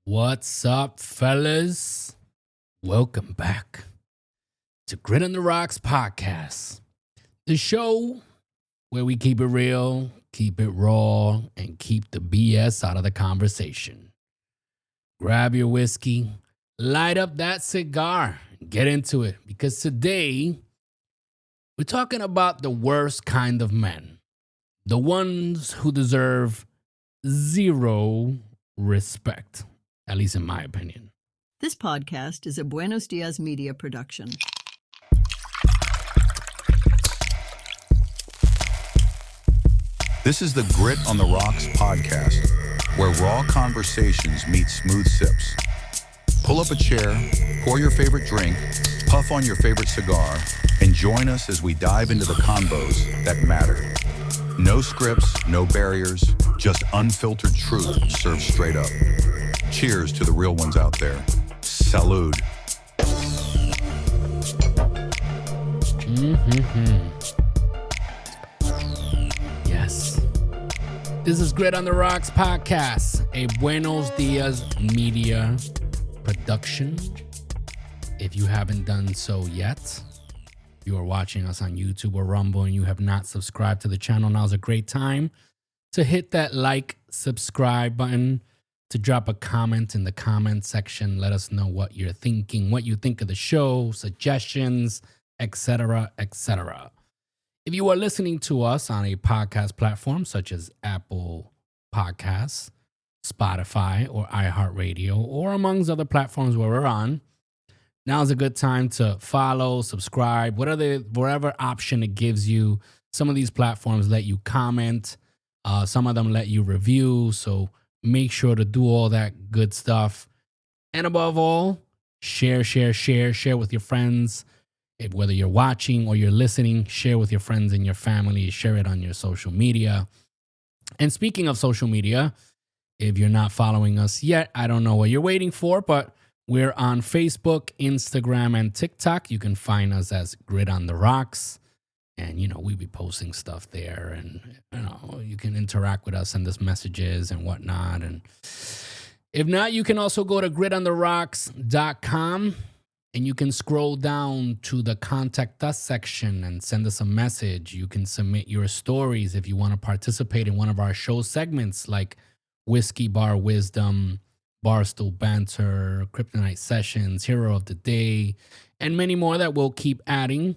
What's up, fellas? Welcome back to Grit on the Rocks podcast, the show where we keep it real, keep it raw, and keep the BS out of the conversation. Grab your whiskey, light up that cigar, and get into it, because today we're talking about the worst kind of men, the ones who deserve zero respect. At least in my opinion. This podcast is a Buenos Dias Media production. This is the Grit on the Rocks podcast, where raw conversations meet smooth sips. Pull up a chair, pour your favorite drink, puff on your favorite cigar, and join us as we dive into the convos that matter. No scripts, no barriers, just unfiltered truth served straight up. Cheers to the real ones out there. Salud. Yes. This is Grit on the Rocks podcast, a Buenos Dias Media production. If you haven't done so yet, you are watching us on YouTube or Rumble and you have not subscribed to the channel, now's a great time to hit that like, subscribe button, to drop a comment in the comment section. Let us know what you're thinking, what you think of the show, suggestions, etc., etc. If you are listening to us on a podcast platform such as Apple Podcasts, Spotify, or iHeartRadio, or amongst other platforms where we're on, now's a good time to follow, subscribe, whatever option it gives you. Some of these platforms let you comment. Some of them let you review. So make sure to do all that good stuff. And above all, share with your friends. Whether you're watching or you're listening, share with your friends and your family. Share it on your social media. And speaking of social media, if you're not following us yet, I don't know what you're waiting for, but we're on Facebook, Instagram, and TikTok. You can find us as Grit on the Rocks. And, we be posting stuff there, and, you can interact with us, send us messages and whatnot. And if not, you can also go to gritontheRocks.com and you can scroll down to the Contact Us section and send us a message. You can submit your stories if you want to participate in one of our show segments like Whiskey Bar Wisdom, Barstool Banter, Kryptonite Sessions, Hero of the Day, and many more that we'll keep adding.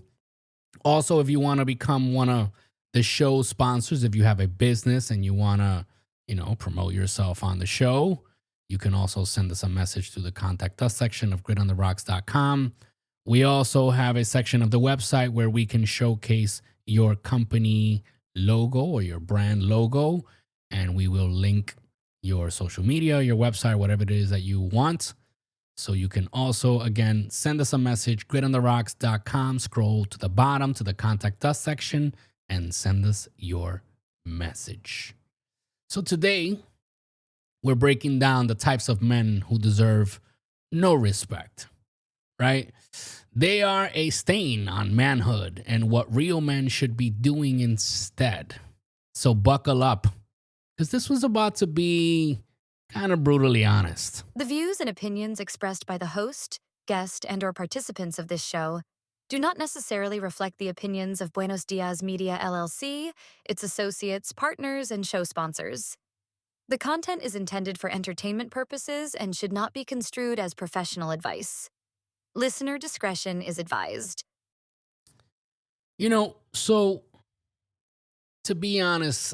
Also, if you want to become one of the show sponsors, if you have a business and you want to, promote yourself on the show, you can also send us a message to the Contact Us section of gritontheRocks.com. We also have a section of the website where we can showcase your company logo or your brand logo, and we will link your social media, your website, whatever it is that you want. So you can also, again, send us a message, gritontheRocks.com, scroll to the bottom to the Contact Us section, and send us your message. So today, we're breaking down the types of men who deserve no respect, right? They are a stain on manhood and what real men should be doing instead. So buckle up, because this was about to be kind of brutally honest. The views and opinions expressed by the host, guest, and/or participants of this show do not necessarily reflect the opinions of Buenos Dias Media LLC, its associates, partners, and show sponsors. The content is intended for entertainment purposes and should not be construed as professional advice. Listener discretion is advised. So to be honest,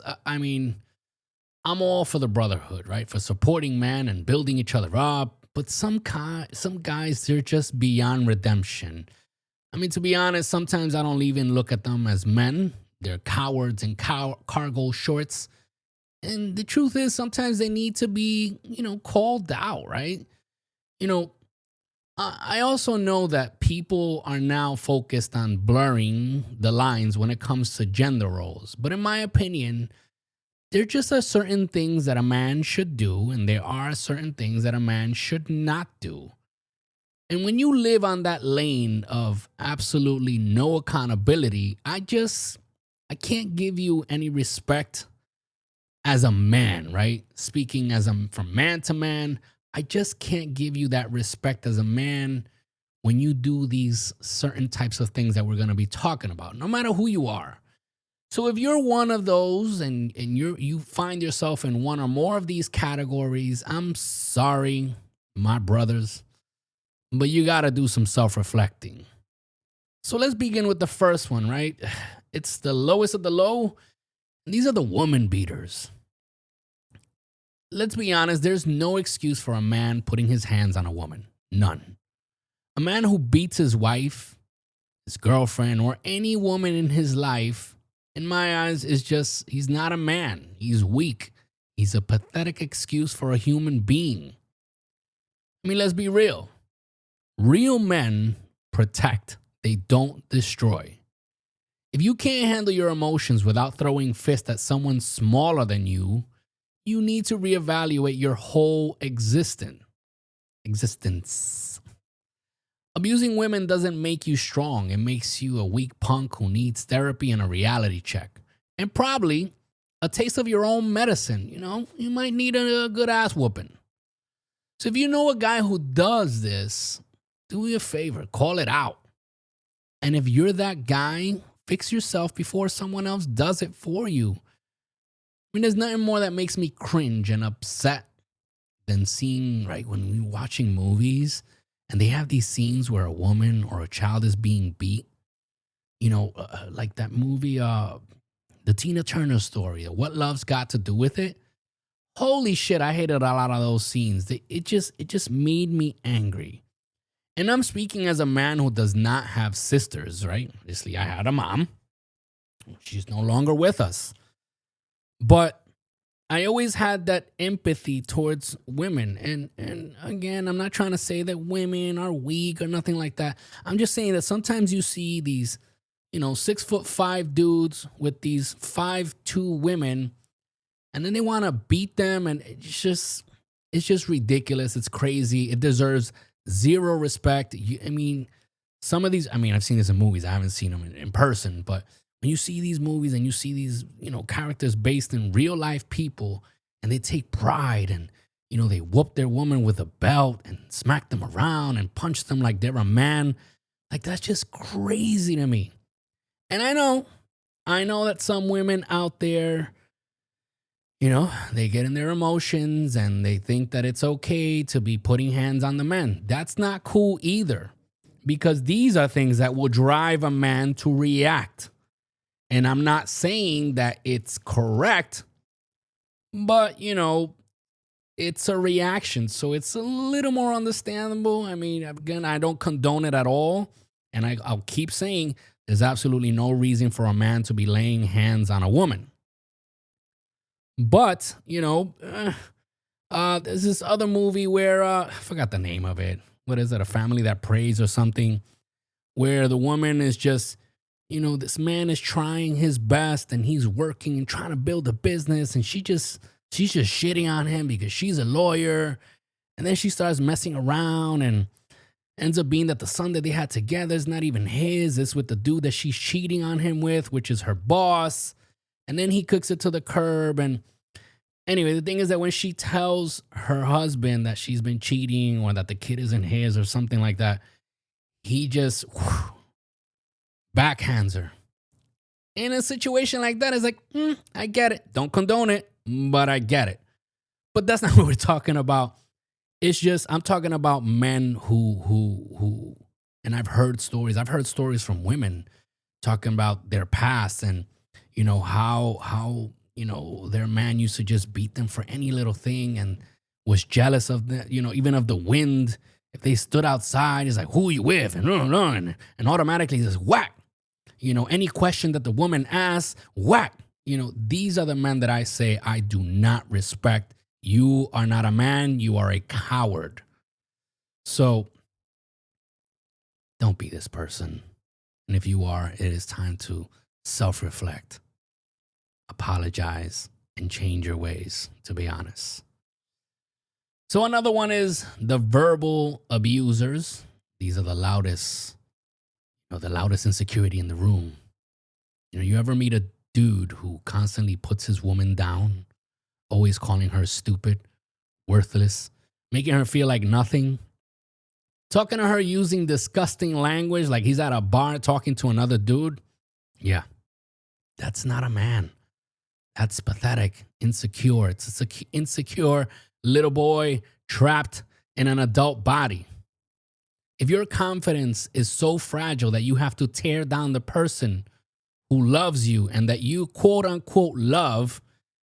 I'm all for the brotherhood, right? For supporting men and building each other up. But some guys, they're just beyond redemption. To be honest, sometimes I don't even look at them as men. They're cowards in cargo shorts. And the truth is, sometimes they need to be, called out, right? I also know that people are now focused on blurring the lines when it comes to gender roles. But in my opinion, there just are certain things that a man should do, and there are certain things that a man should not do. And when you live on that lane of absolutely no accountability, I can't give you any respect as a man, right? Speaking from man to man, I just can't give you that respect as a man when you do these certain types of things that we're going to be talking about, no matter who you are. So if you're one of those and you find yourself in one or more of these categories, I'm sorry, my brothers, but you got to do some self-reflecting. So let's begin with the first one, right? It's the lowest of the low. These are the woman beaters. Let's be honest, there's no excuse for a man putting his hands on a woman. None. A man who beats his wife, his girlfriend, or any woman in his life, in my eyes, is just, he's not a man. He's weak. He's a pathetic excuse for a human being. I mean, let's be real. Real men protect. They don't destroy. If you can't handle your emotions without throwing fists at someone smaller than you, you need to reevaluate your whole existence. Abusing women doesn't make you strong. It makes you a weak punk who needs therapy and a reality check. And probably a taste of your own medicine. You know, you might need a good ass whooping. So if you know a guy who does this, do me a favor, call it out. And if you're that guy, fix yourself before someone else does it for you. I mean, there's nothing more that makes me cringe and upset than seeing, right, when we're watching movies and they have these scenes where a woman or a child is being beat. You know, like that movie, the Tina Turner story, What Love's Got to Do with It. Holy shit, I hated a lot of those scenes. It just made me angry. And I'm speaking as a man who does not have sisters, right? Obviously, I had a mom. She's no longer with us. But I always had that empathy towards women. And again, I'm not trying to say that women are weak or nothing like that. I'm just saying that sometimes you see these, 6'5" dudes with these 5'2" women, and then they want to beat them, and it's just ridiculous. It's crazy. It deserves zero respect. Some of these, I've seen this in movies. I haven't seen them in person, but when you see these movies and you see these, characters based in real life people, and they take pride and, they whoop their woman with a belt and smack them around and punch them like they're a man. Like, that's just crazy to me. And I know that some women out there, they get in their emotions and they think that it's okay to be putting hands on the men. That's not cool either, because these are things that will drive a man to react. And I'm not saying that it's correct, but, it's a reaction. So it's a little more understandable. Again, I don't condone it at all. And I'll keep saying there's absolutely no reason for a man to be laying hands on a woman. But, there's this other movie where, I forgot the name of it. What is it? A Family That Prays or something, where the woman is just, this man is trying his best and he's working and trying to build a business, and she's just shitting on him because she's a lawyer. And then she starts messing around and ends up being that the son that they had together is not even his. It's with the dude that she's cheating on him with, which is her boss. And then he cooks it to the curb. And anyway, the thing is that when she tells her husband that she's been cheating or that the kid isn't his or something like that, he just backhands her. In a situation like that, it's like, I get it. Don't condone it, but I get it. But that's not what we're talking about. It's just, I'm talking about men who, and I've heard stories from women talking about their past and, how their man used to just beat them for any little thing and was jealous of the, even of the wind. If they stood outside, he's like, who are you with? And automatically he says, whack. Any question that the woman asks, whack. These are the men that I say I do not respect. You are not a man. You are a coward. So don't be this person. And if you are, it is time to self-reflect, apologize, and change your ways, to be honest. So another one is the verbal abusers. These are the loudest insecurity in the room. You ever meet a dude who constantly puts his woman down, always calling her stupid, worthless, making her feel like nothing, talking to her using disgusting language like he's at a bar talking to another dude. Yeah, that's not a man. That's pathetic, insecure. It's an insecure little boy trapped in an adult body. If your confidence is so fragile that you have to tear down the person who loves you and that you quote unquote love,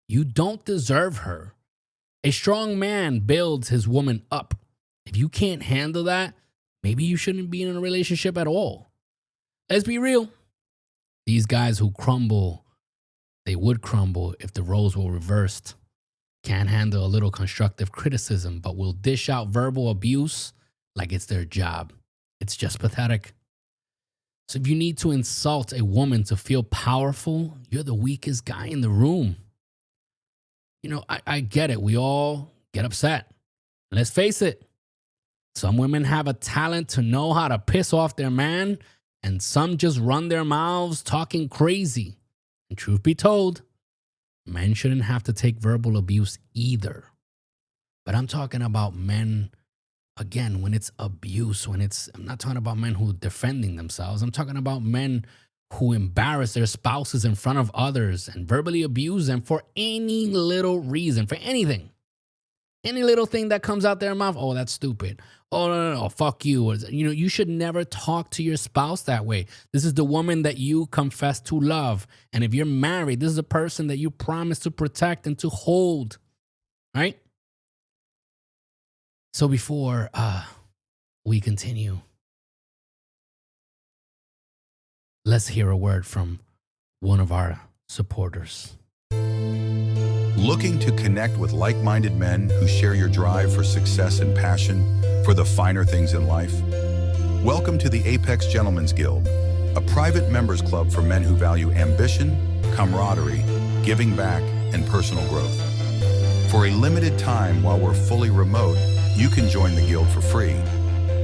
you don't deserve her. A strong man builds his woman up. If you can't handle that, maybe you shouldn't be in a relationship at all. Let's be real. These guys who crumble, they would crumble if the roles were reversed. Can't handle a little constructive criticism, but will dish out verbal abuse like it's their job. It's just pathetic. So if you need to insult a woman to feel powerful, you're the weakest guy in the room. You know, I get it. We all get upset. Let's face it. Some women have a talent to know how to piss off their man, and some just run their mouths talking crazy. And truth be told, men shouldn't have to take verbal abuse either. But I'm talking about men, again, when it's abuse, I'm not talking about men who are defending themselves. I'm talking about men who embarrass their spouses in front of others and verbally abuse them for any little reason, for anything. Any little thing that comes out their mouth, oh, that's stupid. Oh, no, fuck you. You know, you should never talk to your spouse that way. This is the woman that you confess to love. And if you're married, this is a person that you promise to protect and to hold, right? So before we continue, let's hear a word from one of our supporters. Looking to connect with like-minded men who share your drive for success and passion for the finer things in life? Welcome to the Apex Gentlemen's Guild, a private members club for men who value ambition, camaraderie, giving back, and personal growth. For a limited time while we're fully remote, you can join the guild for free.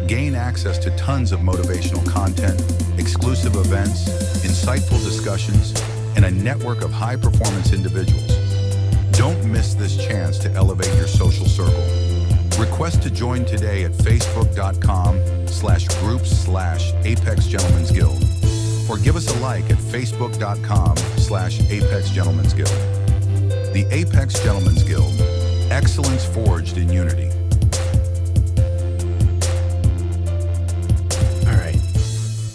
Gain access to tons of motivational content, exclusive events, insightful discussions, and a network of high-performance individuals. Don't miss this chance to elevate your social circle. Request to join today at facebook.com/groups/Apex Gentlemen's Guild, or give us a like at facebook.com/Apex Gentlemen's Guild. The Apex Gentlemen's Guild, excellence forged in unity. All right.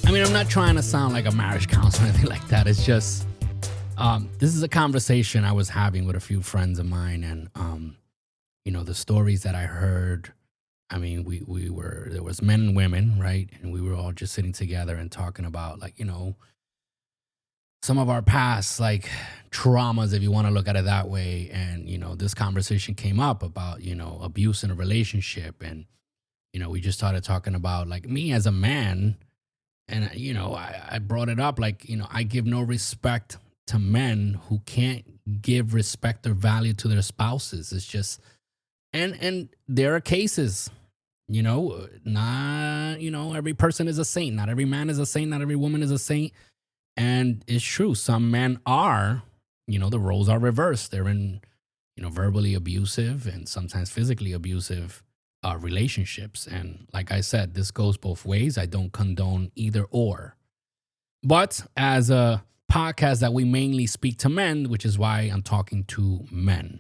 I mean, I'm not trying to sound like a marriage counselor or anything like that. It's just, this is a conversation I was having with a few friends of mine, and you know, the stories that I heard. I mean, there was men and women, right? And we were all just sitting together and talking about, like, you know, some of our past, like, traumas, if you want to look at it that way. And, you know, this conversation came up about, you know, abuse in a relationship. And, you know, we just started talking about, like, me as a man. And, you know, I brought it up, like, you know, I give no respect to men who can't give respect or value to their spouses. It's just, and there are cases, you know, not, you know, every person is a saint. Not every man is a saint. Not every woman is a saint. And it's true. Some men are, you know, the roles are reversed. They're in, you know, verbally abusive and sometimes physically abusive relationships. And like I said, this goes both ways. I don't condone either or. But as a podcast that we mainly speak to men, which is why I'm talking to men,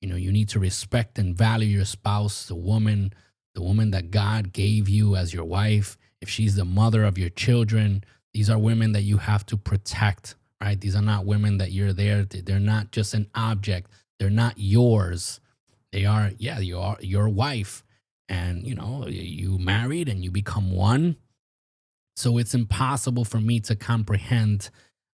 you know, you need to respect and value your spouse, the woman that God gave you as your wife. If she's the mother of your children, these are women that you have to protect, right? These are not women that you're there. They're not just an object. They're not yours. They are, yeah, you are your wife. And, you know, you married and you become one. So it's impossible for me to comprehend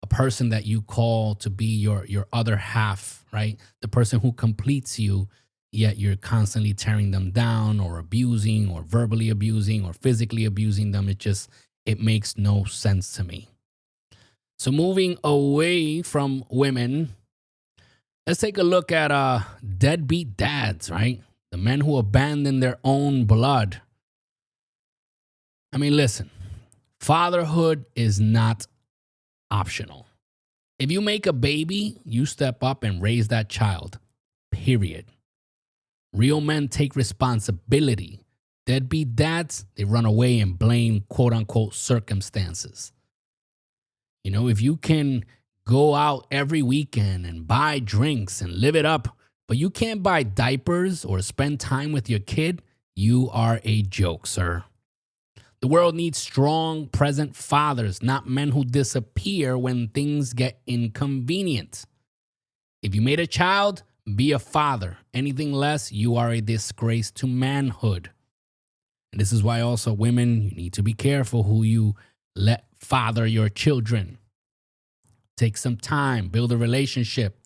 a person that you call to be your other half, right? The person who completes you, yet you're constantly tearing them down or abusing or verbally abusing or physically abusing them. It makes no sense to me. So moving away from women, let's take a look at deadbeat dads, right? The men who abandon their own blood. I mean, listen, fatherhood is not optional. If you make a baby, you step up and raise that child, period. Real men take responsibility. Deadbeat dads, they run away and blame quote unquote circumstances. You know, if you can go out every weekend and buy drinks and live it up, but you can't buy diapers or spend time with your kid, you are a joke, sir. The world needs strong, present fathers, not men who disappear when things get inconvenient. If you made a child, be a father. Anything less, you are a disgrace to manhood. And this is why also women, you need to be careful who you let father your children. Take some time, build a relationship.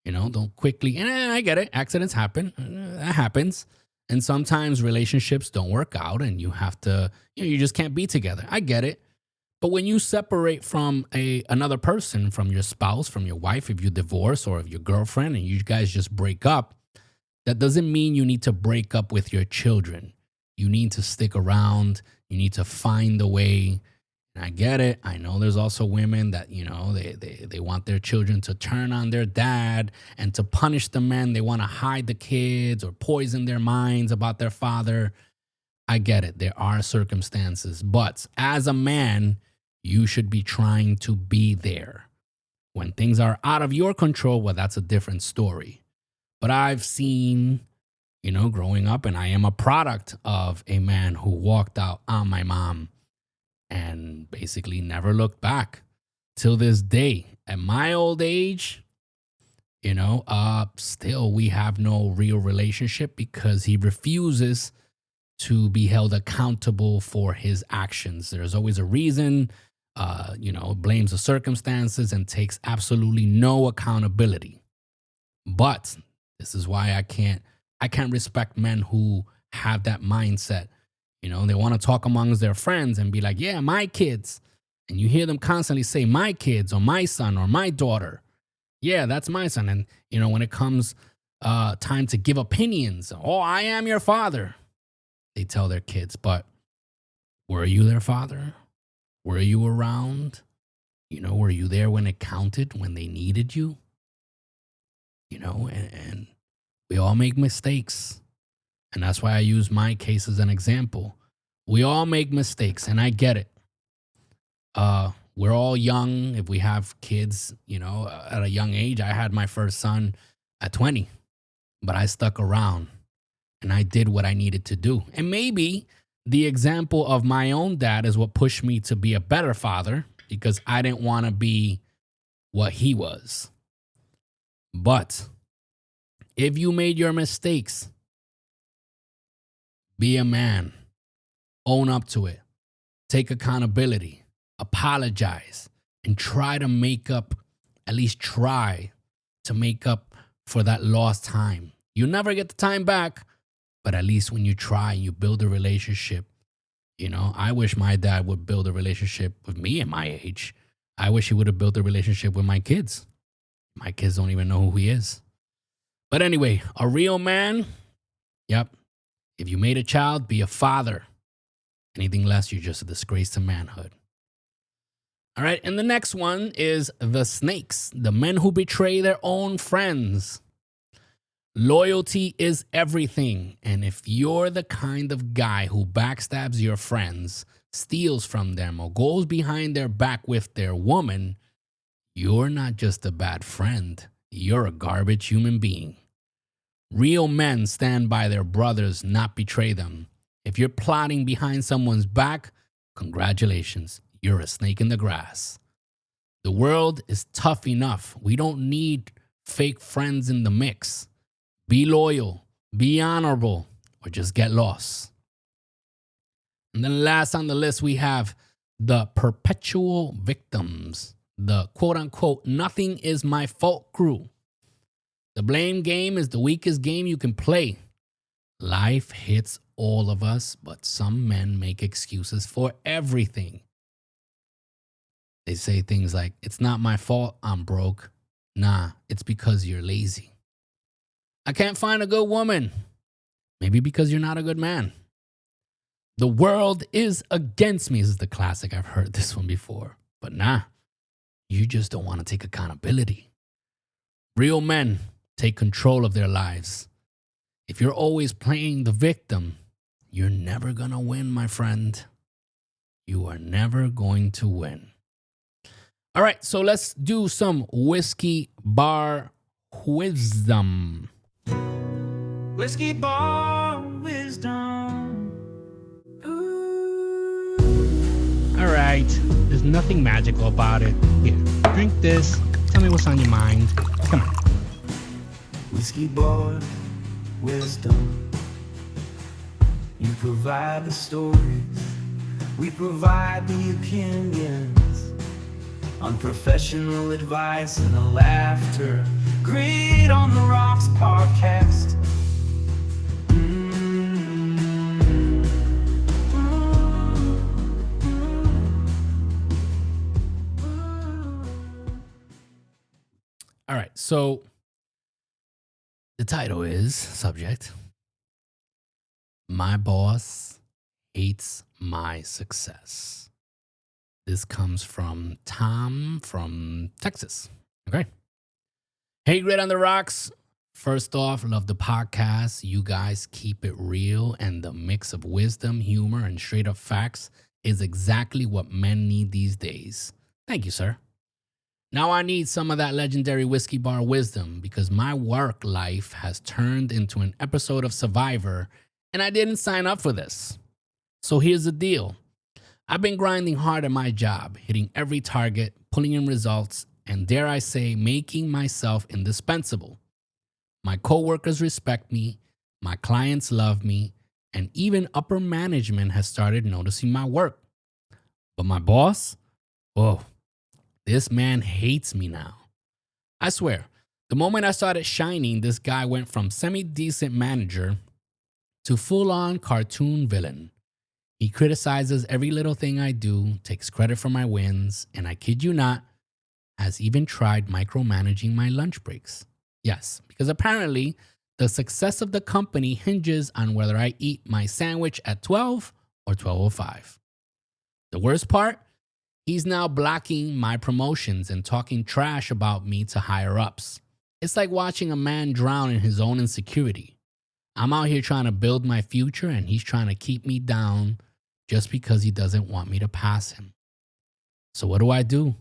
You know, don't quickly, and I get it, accidents happen, that happens. And sometimes relationships don't work out and you have to, you just can't be together. I get it. But when you separate from another person, from your spouse, from your wife, if you divorce or if your girlfriend and you guys just break up, that doesn't mean you need to break up with your children. You need to stick around. You need to find a way. And I get it. I know there's also women that, you know, they want their children to turn on their dad and to punish the men. They want to hide the kids or poison their minds about their father. I get it. There are circumstances. But as a man, you should be trying to be there. When things are out of your control, well, that's a different story. But I've seen, you know, growing up, and I am a product of a man who walked out on my mom and basically never looked back till this day. At my old age, you know, still we have no real relationship because he refuses to be held accountable for his actions. There's always a reason, you know, blames the circumstances and takes absolutely no accountability. But this is why I can't respect men who have that mindset. You know, they want to talk amongst their friends and be like, yeah, my kids. And you hear them constantly say, my kids or my son or my daughter. Yeah, that's my son. And, you know, when it comes time to give opinions, oh, I am your father, they tell their kids. But were you their father? Were you around? You know, were you there when it counted, when they needed you? You know, and we all make mistakes. And that's why I use my case as an example. We all make mistakes, and I get it. We're all young. If we have kids, you know, at a young age, I had my first son at 20, but I stuck around and I did what I needed to do. And maybe the example of my own dad is what pushed me to be a better father because I didn't want to be what he was. But if you made your mistakes, be a man, own up to it, take accountability, apologize, and try to make up, at least try to make up for that lost time. You'll never get the time back, but at least when you try, you build a relationship. You know, I wish my dad would build a relationship with me at my age. I wish he would have built a relationship with my kids. My kids don't even know who he is. But anyway, a real man, yep. If you made a child, be a father. Anything less, you're just a disgrace to manhood. All right, and the next one is the snakes, the men who betray their own friends. Loyalty is everything, and if you're the kind of guy who backstabs your friends, steals from them, or goes behind their back with their woman, you're not just a bad friend, you're a garbage human being. Real men stand by their brothers, not betray them. If you're plotting behind someone's back, congratulations, you're a snake in the grass. The world is tough enough. We don't need fake friends in the mix. Be loyal, be honorable, or just get lost. And then last on the list, we have the perpetual victims, the quote-unquote nothing is my fault crew. The blame game is the weakest game you can play. Life hits all of us, but some men make excuses for everything. They say things like, it's not my fault I'm broke. Nah, it's because you're lazy. I can't find a good woman. Maybe because you're not a good man. The world is against me. This is the classic. I've heard this one before. But nah, you just don't want to take accountability. Real men take control of their lives. If you're always playing the victim, you're never going to win, my friend. You are never going to win. All right, so let's do some whiskey bar wisdom. Whiskey bar wisdom. Ooh. All right, there's nothing magical about it. Here, drink this. Tell me what's on your mind. Come on. Whiskey bar wisdom. You provide the stories, we provide the opinions, unprofessional advice and the laughter. Great on the Rocks podcast. All right, so the title is subject. My boss hates my success. This comes from Tom from Texas. Okay. Hey, Grit on the Rocks. First off, love the podcast. You guys keep it real, and the mix of wisdom, humor, and straight up facts is exactly what men need these days. Thank you, sir. Now I need some of that legendary whiskey bar wisdom because my work life has turned into an episode of Survivor, and I didn't sign up for this. So here's the deal. I've been grinding hard at my job, hitting every target, pulling in results, and dare I say, making myself indispensable. My coworkers respect me, my clients love me, and even upper management has started noticing my work. But my boss? Whoa, this man hates me now. I swear, the moment I started shining, this guy went from semi-decent manager to full-on cartoon villain. He criticizes every little thing I do, takes credit for my wins, and I kid you not, has even tried micromanaging my lunch breaks. Yes, because apparently the success of the company hinges on whether I eat my sandwich at 12 or 12:05. The worst part? He's now blocking my promotions and talking trash about me to higher ups. It's like watching a man drown in his own insecurity. I'm out here trying to build my future and he's trying to keep me down just because he doesn't want me to pass him. So what do?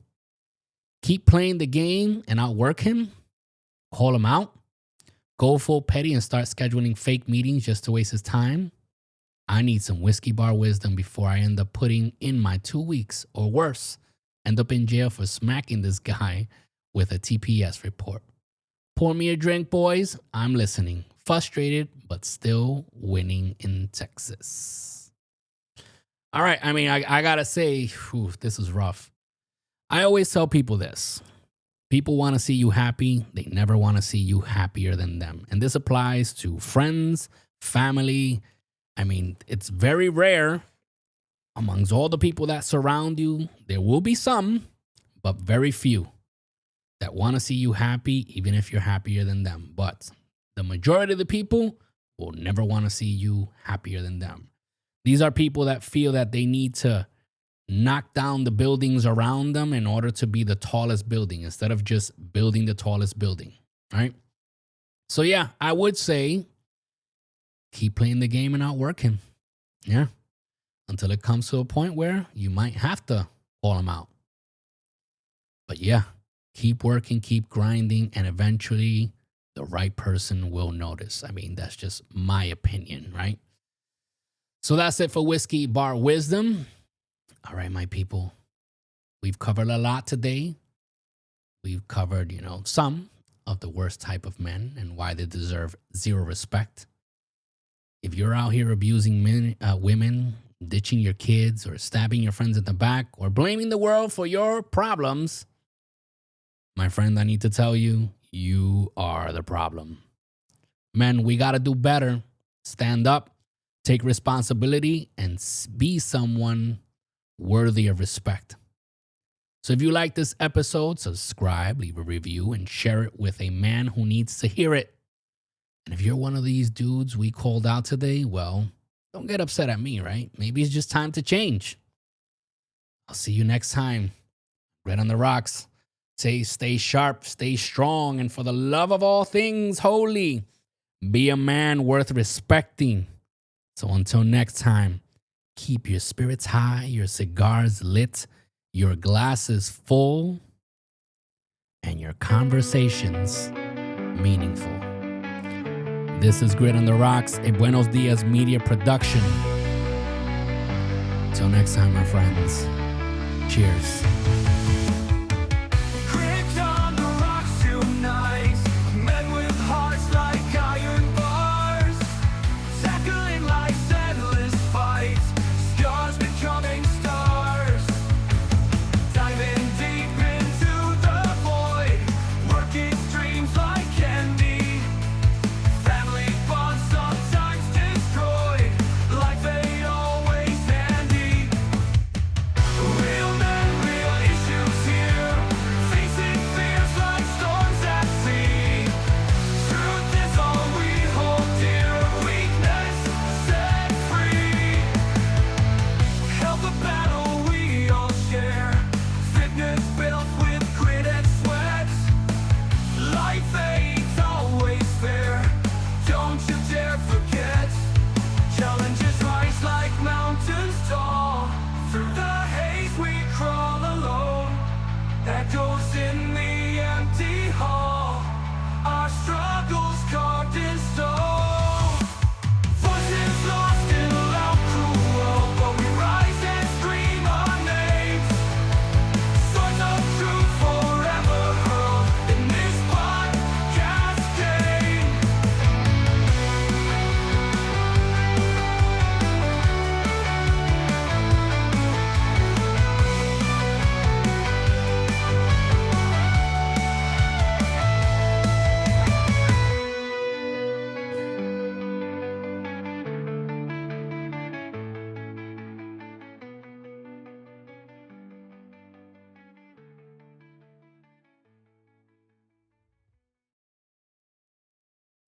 Keep playing the game and outwork him? Call him out? Go full petty and start scheduling fake meetings just to waste his time? I need some whiskey bar wisdom before I end up putting in my 2 weeks or worse, end up in jail for smacking this guy with a TPS report. Pour me a drink, boys. I'm listening. Frustrated, but still winning in Texas. All right. I mean, I got to say, this is rough. I always tell people this. People want to see you happy. They never want to see you happier than them. And this applies to friends, family. I mean, it's very rare amongst all the people that surround you. There will be some, but very few that want to see you happy, even if you're happier than them. But the majority of the people will never want to see you happier than them. These are people that feel that they need to knock down the buildings around them in order to be the tallest building instead of just building the tallest building, right? So yeah, I would say keep playing the game and outwork him. Yeah. Until it comes to a point where you might have to call him out. But yeah, keep working, keep grinding, and eventually the right person will notice. I mean, that's just my opinion, right? So that's it for Whiskey Bar Wisdom. All right, my people. We've covered a lot today. We've covered, some of the worst type of men and why they deserve zero respect. If you're out here abusing women, ditching your kids, or stabbing your friends in the back, or blaming the world for your problems, my friend, I need to tell you, you are the problem. Men, we got to do better. Stand up, take responsibility, and be someone worthy of respect. So if you like this episode, subscribe, leave a review, and share it with a man who needs to hear it. And if you're one of these dudes we called out today, well, don't get upset at me, right? Maybe it's just time to change. I'll see you next time. Red on the Rocks. Stay sharp, stay strong, and for the love of all things holy, Be a man worth respecting. So until next time, keep your spirits high, your cigars lit, your glasses full, and your conversations meaningful. This is Grit on the Rocks, a Buenos Dias media production. Till next time, my friends. Cheers.